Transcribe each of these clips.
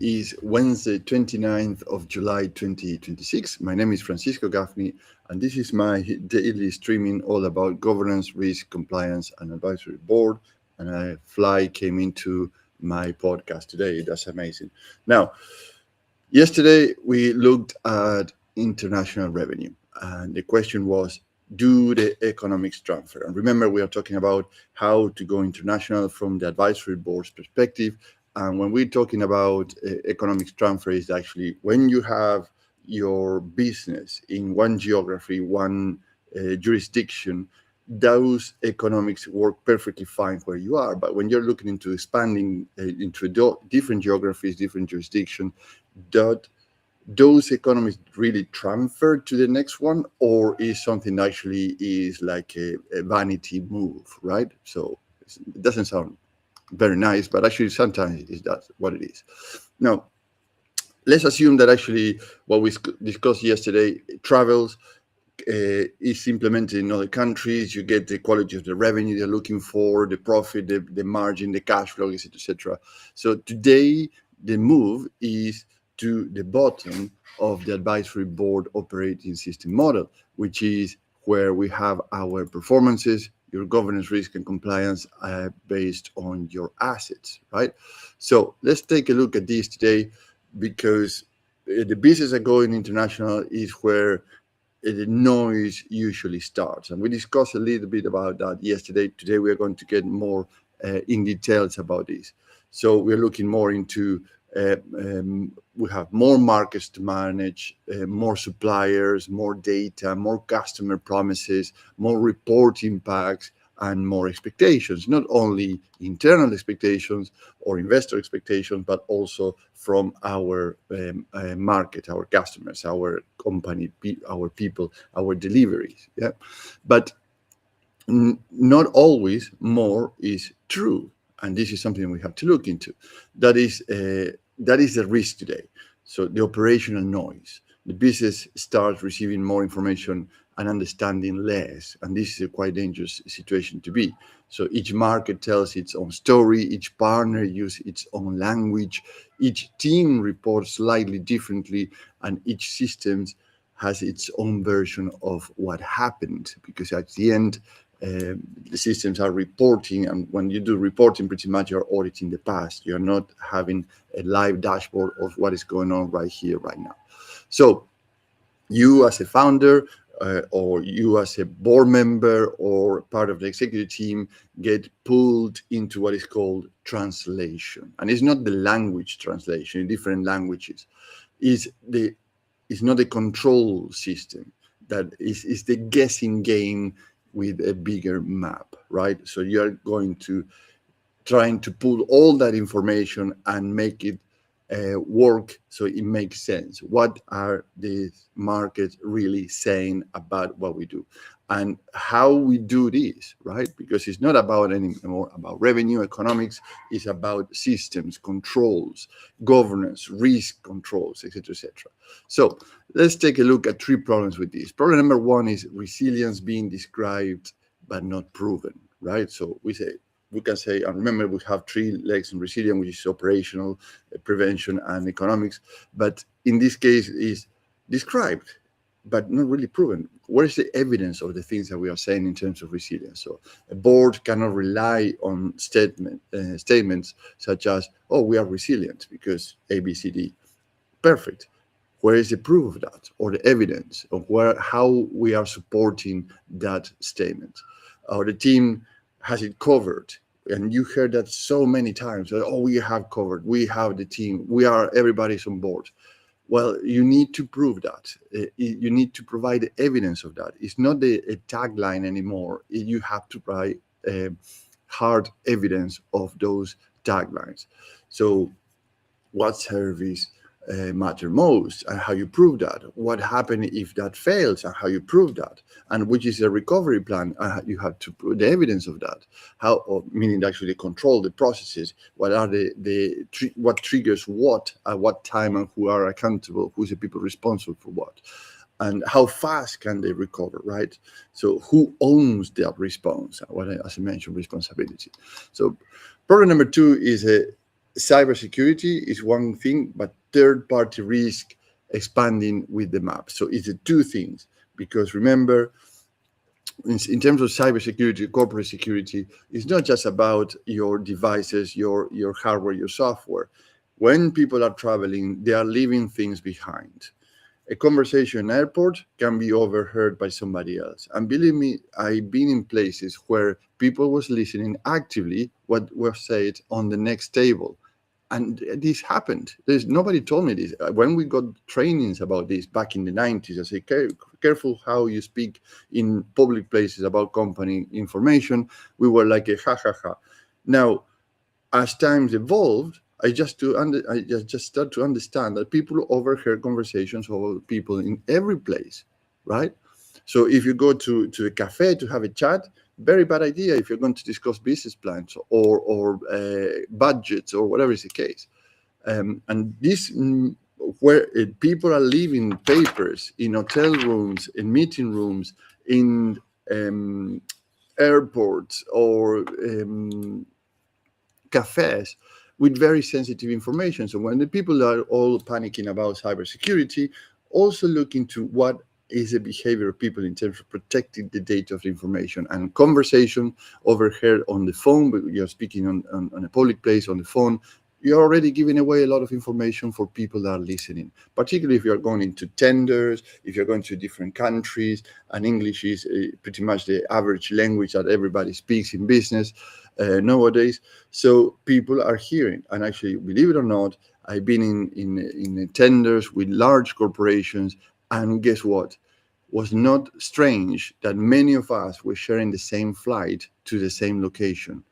is Wednesday, 29th of July, 2026. My name is Francisco Gaffney, and this is my daily streaming all about governance, risk, compliance, and advisory board. And a fly came into my podcast today. That's amazing. Now, yesterday we looked at international revenue, and the question was, do the economics transfer? And remember, we are talking about how to go international from the advisory board's perspective. And when we're talking about economics transfer, is actually when you have your business in one geography, one jurisdiction, those economics work perfectly fine where you are. But when you're looking into expanding into different geographies, different jurisdictions, that those economies really transfer to the next one, or is something actually is like a vanity move, right? So it doesn't sound very nice, but actually sometimes that's what it is. Now, let's assume that actually what we discussed yesterday, travels is implemented in other countries. You get the quality of the revenue they're looking for, the profit, the margin, the cash flow, etc., etc. So today the move is to the bottom of the advisory board operating system model, which is where we have our performances, your governance, risk, and compliance based on your assets, right? So let's take a look at this today, because the business of going international is where the noise usually starts. And we discussed a little bit about that yesterday. Today, we're going to get more in details about this. So we're looking more into, we have more markets to manage, more suppliers, more data, more customer promises, more reporting packs, and more expectations, not only internal expectations or investor expectations, but also from our market, our customers, our company, our people, our deliveries. Yeah, but not always more is true, and this is something we have to look into. That is the risk today. So the operational noise. The business starts receiving more information and understanding less, and this is a quite dangerous situation to be. So each market tells its own story, each partner uses its own language, each team reports slightly differently, and each system has its own version of what happened, because at the end, the systems are reporting, and when you do reporting, pretty much you're auditing the past. You're not having a live dashboard of what is going on right here, right now. So you as a founder, or you as a board member or part of the executive team, get pulled into what is called translation. And it's not the language translation in different languages. It's not a control system. That is the guessing game with a bigger map, right? So you're going to trying to pull all that information and make it work so it makes sense. What are the markets really saying about what we do and how we do this, right? Because it's not about anymore about revenue economics. It's about systems, controls, governance, risk controls, etc., etc. So let's take a look at three problems with this. Problem number one is resilience being described but not proven, right? So we can say, and remember, we have three legs in resilience, which is operational, prevention, and economics. But in this case, is described, but not really proven. What is the evidence of the things that we are saying in terms of resilience? So a board cannot rely on statements such as, "Oh, we are resilient because A, B, C, D." Perfect. Where is the proof of that, or the evidence of how we are supporting that statement? Or the team has it covered, and you heard that so many times. Oh, we have covered, we have the team, everybody's on board. Well, you need to prove that. You need to provide the evidence of that. It's not a tagline anymore. You have to provide hard evidence of those taglines. So what service matter most, and how you prove that? What happens if that fails, and how you prove that? And which is a recovery plan? You have to prove the evidence of that. Meaning actually control the processes. What are what triggers what at what time, and who are accountable? Who's the people responsible for what? And how fast can they recover, right? So who owns that response? As I mentioned, responsibility. So problem number two is cybersecurity is one thing, but third-party risk expanding with the map. So it's the two things. Because remember, in terms of cybersecurity, corporate security, it's not just about your devices, your hardware, your software. When people are traveling, they are leaving things behind. A conversation in an airport can be overheard by somebody else. And believe me, I've been in places where people was listening actively what was said on the next table. And this happened. There's nobody told me this. When we got trainings about this back in the 90s, I say, careful how you speak in public places about company information. We were like a ha ha ha. Now, as times evolved, I just start to understand that people overhear conversations of people in every place, right? So if you go to a cafe to have a chat, very bad idea if you're going to discuss business plans or budgets or whatever is the case. And this where people are leaving papers in hotel rooms, in meeting rooms, in um, airports or cafes with very sensitive information. So when the people are all panicking about cybersecurity, also look into what is the behavior of people in terms of protecting the data of the information and conversation overheard on the phone, but you're speaking on a public place on the phone. You're already giving away a lot of information for people that are listening, particularly if you're going into tenders, if you're going to different countries, and English is pretty much the average language that everybody speaks in business nowadays. So people are hearing, and actually, believe it or not, I've been in tenders with large corporations, and guess what? Was not strange that many of us were sharing the same flight to the same location.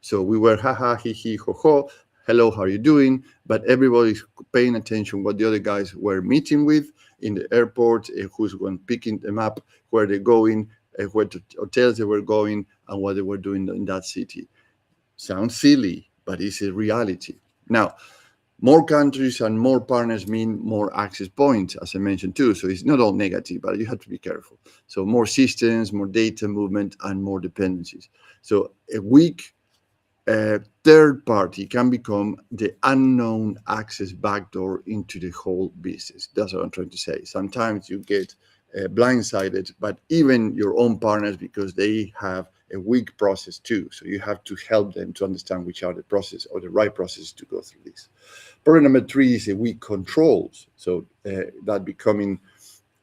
So we were ha ha, he he, ho ho, hello, how are you doing? But everybody's paying attention what the other guys were meeting with in the airport, who's going picking them up, where they're going, what hotels they were going, and what they were doing in that city. Sounds silly, but it's a reality. Now, more countries and more partners mean more access points, as I mentioned too. So it's not all negative, but you have to be careful. So more systems, more data movement, and more dependencies. So a weak third party can become the unknown access backdoor into the whole business. That's what I'm trying to say. Sometimes you get blindsided, but even your own partners, because they have a weak process too. So you have to help them to understand which are the process or the right process to go through this. Problem number three is a weak controls. So that becoming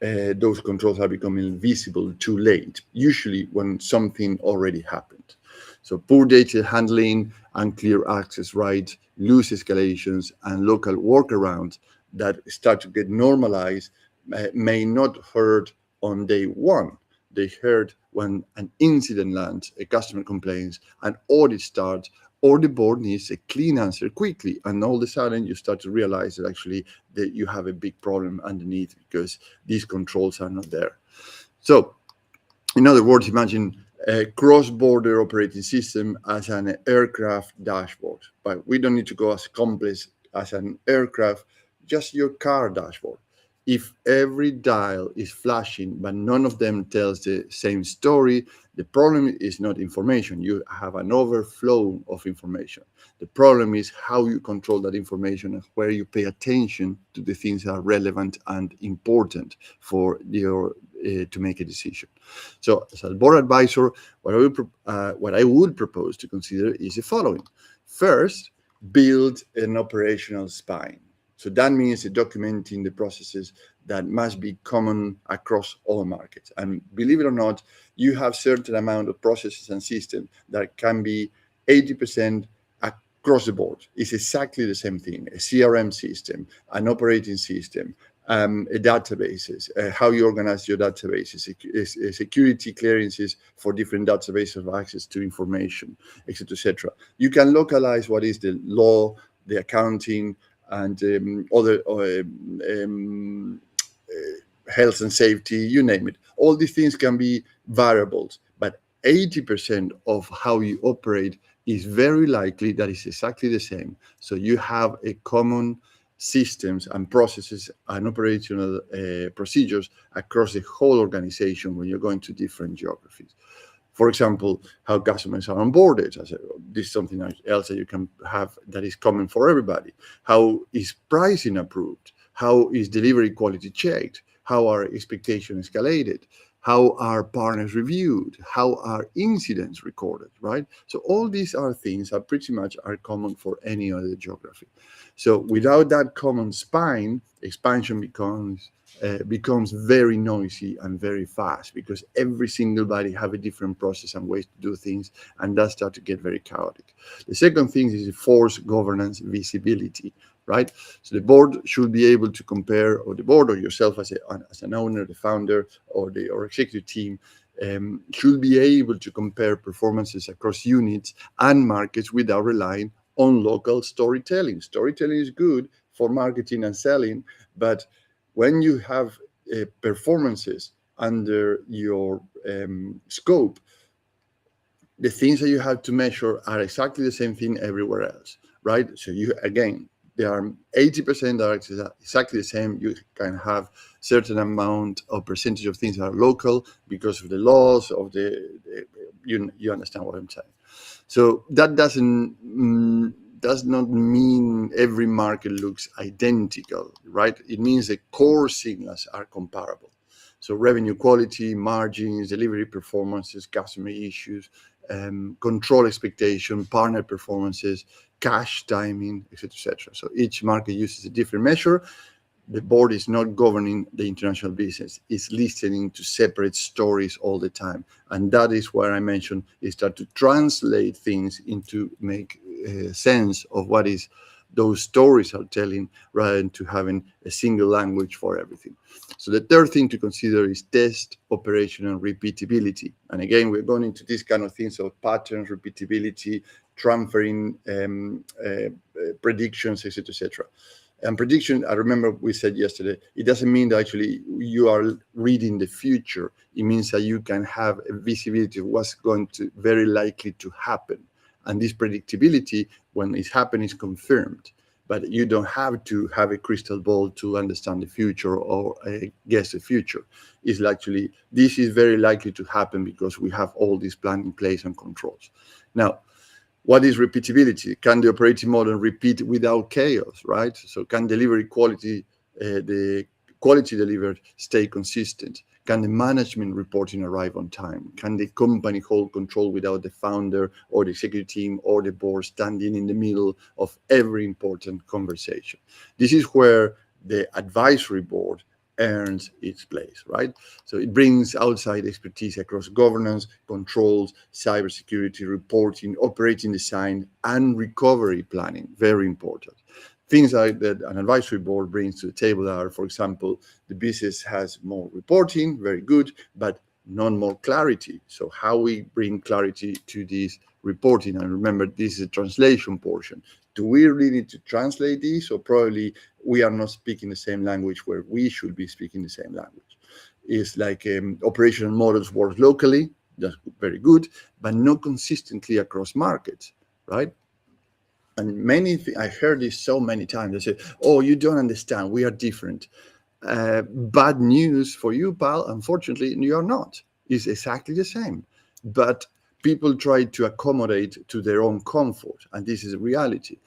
those controls are becoming visible too late, usually when something already happened. So poor data handling, unclear access rights, loose escalations, and local workarounds that start to get normalized may not hurt on day one. They hurt when an incident lands, a customer complains, an audit starts, or the board needs a clean answer quickly. And all of a sudden, you start to realize that actually that you have a big problem underneath because these controls are not there. So in other words, imagine a cross-border operating system as an aircraft dashboard. But we don't need to go as complex as an aircraft, just your car dashboard. If every dial is flashing, but none of them tells the same story, the problem is not information. You have an overflow of information. The problem is how you control that information and where you pay attention to the things that are relevant and important for your to make a decision. So, as a board advisor, what I would propose to consider is the following. First, build an operational spine. So that means documenting the processes that must be common across all markets. And believe it or not, you have certain amount of processes and systems that can be 80% across the board. It's exactly the same thing. A CRM system, an operating system, a databases, how you organize your databases, security clearances for different databases of access to information, etc., etc. You can localize what is the law, the accounting, and other health and safety, you name it. All these things can be variables, but 80% of how you operate is very likely that it's exactly the same. So you have a common systems and processes and operational procedures across the whole organization when you're going to different geographies. For example, how customers are onboarded. This is something else that you can have that is common for everybody. How is pricing approved? How is delivery quality checked? How are expectations escalated? How are partners reviewed? How are incidents recorded, right? So all these are things that pretty much are common for any other geography. So without that common spine, expansion becomes very noisy and very fast because every single body have a different process and ways to do things, and that start to get very chaotic. The second thing is force governance visibility, right? So the board should be able to compare, or the board or yourself as an owner, the founder, or executive team should be able to compare performances across units and markets without relying on local storytelling. Storytelling is good for marketing and selling, but when you have performances under your scope, the things that you have to measure are exactly the same thing everywhere else, right? So you, again, there are 80% that are exactly the same. You can have certain amount of percentage of things that are local because of the laws of you understand what I'm saying. So that does not mean every market looks identical, right? It means the core signals are comparable. So revenue quality, margins, delivery performances, customer issues, control expectation, partner performances, cash timing, etc., etc. So each market uses a different measure. The board is not governing the international business, it's listening to separate stories all the time. And that is where I mentioned is start to translate things into make sense of what is those stories are telling rather than to having a single language for everything. So the third thing to consider is test, operation, and repeatability. And again, we're going into these kind of things of patterns, repeatability, transferring predictions, etc., etc. And prediction, I remember we said yesterday, it doesn't mean that actually you are reading the future. It means that you can have a visibility of what's going to very likely to happen. And this predictability, when it's happening, is confirmed. But you don't have to have a crystal ball to understand the future or guess the future. It's actually, this is very likely to happen because we have all this plan in place and controls. Now, what is repeatability? Can the operating model repeat without chaos, right? So can the quality delivered stay consistent? Can the management reporting arrive on time? Can the company hold control without the founder or the executive team or the board standing in the middle of every important conversation? This is where the advisory board earns its place, right? So it brings outside expertise across governance, controls, cybersecurity, reporting, operating design, and recovery planning. Very important. Things like that an advisory board brings to the table are, for example, the business has more reporting, very good, but not more clarity. So how we bring clarity to this reporting, and remember, this is a translation portion. Do we really need to translate this, or probably we are not speaking the same language where we should be speaking the same language? It's like operational models work locally, that's very good, but not consistently across markets, right? And I heard this so many times. They say, "Oh, you don't understand. We are different." Bad news for you, pal. Unfortunately, you are not. It's exactly the same. But people try to accommodate to their own comfort, and this is a reality.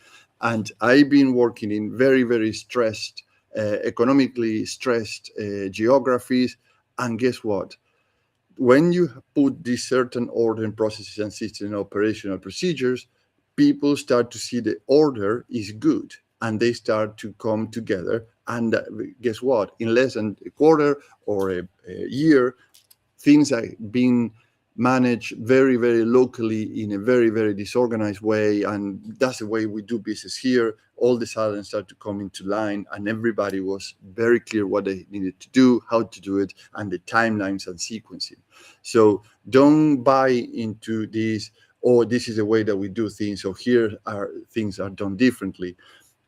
And I've been working in very, very stressed, economically stressed geographies. And guess what? When you put these certain order and processes and system and operational procedures, people start to see the order is good and they start to come together. And guess what? In less than a quarter or a year, things are being managed very, very locally in a very, very disorganized way. And that's the way we do business here. All of a sudden start to come into line, and everybody was very clear what they needed to do, how to do it, and the timelines and sequencing. So don't buy into this, oh, this is the way that we do things, so here are things are done differently.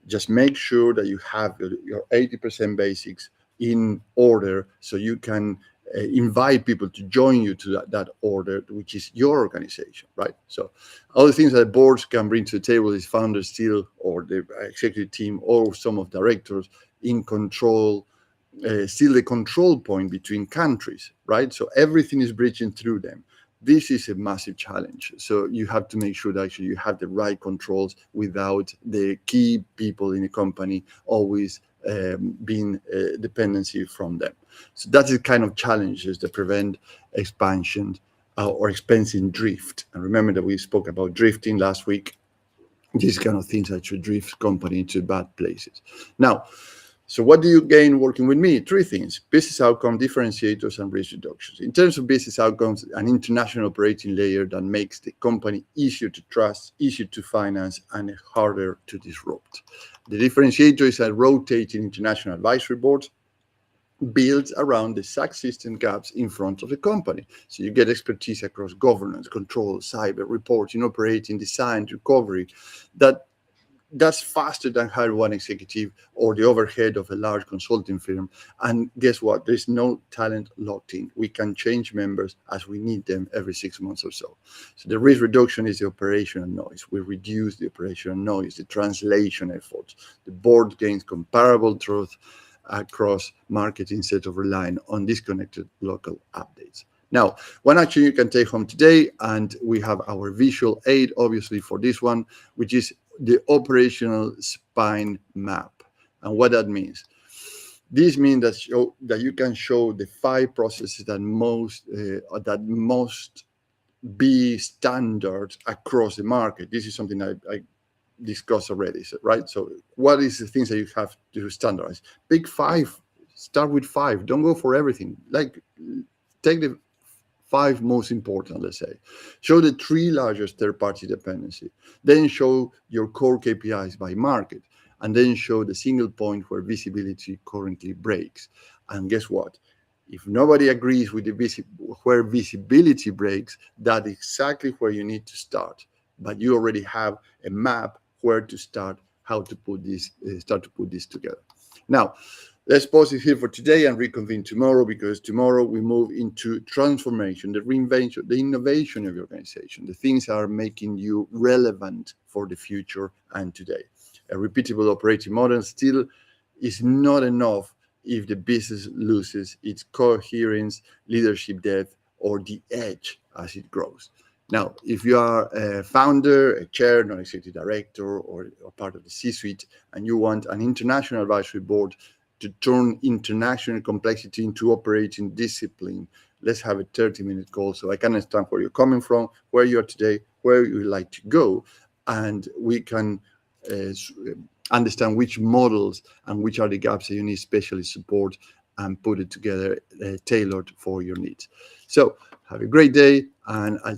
Just make sure that you have your 80% basics in order so you can invite people to join you to that order, which is your organization, right? So all the things that boards can bring to the table is founders still, or the executive team, or some of directors in control, still the control point between countries, right? So everything is bridging through them. This is a massive challenge. So you have to make sure that actually you have the right controls without the key people in the company always being dependency from them. So that's the kind of challenges that prevent expansion or expansion drift. And remember that we spoke about drifting last week. These kind of things actually drift company into bad places. Now, so what do you gain working with me? Three things: business outcome, differentiators, and risk reductions. In terms of business outcomes, an international operating layer that makes the company easier to trust, easier to finance, and harder to disrupt. The differentiator is a rotating international advisory board built around the existing gaps in front of the company. So you get expertise across governance, control, cyber, reporting, operating, design, recovery. That's faster than hire one executive or the overhead of a large consulting firm. And guess what? There's no talent locked in. We can change members as we need them every 6 months or so. So the risk reduction is the operational noise. We reduce the operational noise, the translation efforts. The board gains comparable truth across markets instead of relying on disconnected local updates. Now, one action you can take home today, and we have our visual aid, obviously, for this one, which is the operational spine map. And what that means. This means that you can show the 5 processes that most be standard across the market. This is something I discussed already, right? So what is the things that you have to standardize? Pick 5, start with 5. Don't go for everything. Like, take the 5 most important, let's say. Show the 3 largest third-party dependency. Then show your core KPIs by market. And then show the single point where visibility currently breaks. And guess what? If nobody agrees with where visibility breaks, that's exactly where you need to start. But you already have a map where to start, how to start to put this together. Now, let's pause it here for today and reconvene tomorrow, because tomorrow we move into transformation, the reinvention, the innovation of your organization. The things that are making you relevant for the future and today. A repeatable operating model still is not enough if the business loses its coherence, leadership depth, or the edge as it grows. Now, if you are a founder, a chair, non-executive director, or part of the C-suite, and you want an international advisory board to turn international complexity into operating discipline, let's have a 30-minute call so I can understand where you're coming from, where you are today, where you would like to go, and we can understand which models and which are the gaps that you need specialist support, and put it together tailored for your needs. So have a great day, and I'll talk